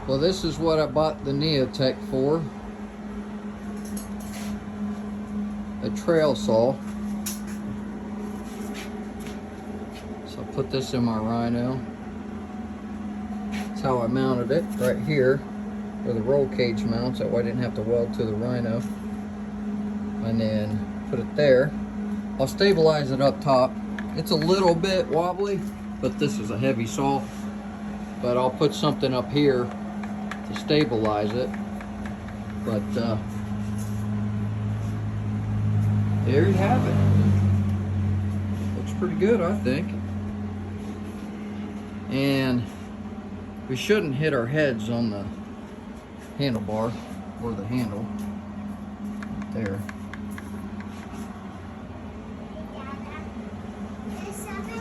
Well, this is what I bought the Neotech for. A trail saw. So I put this in my Rhino. That's how I mounted it, right here, where the roll cage mounts. That way I didn't have to weld to the Rhino. And then put it there. I'll stabilize it up top. It's a little bit wobbly, but this is a heavy saw. But I'll put something up here to stabilize it. But there you have it. Looks pretty good, I think. And we shouldn't hit our heads on the handlebar or the handle right there.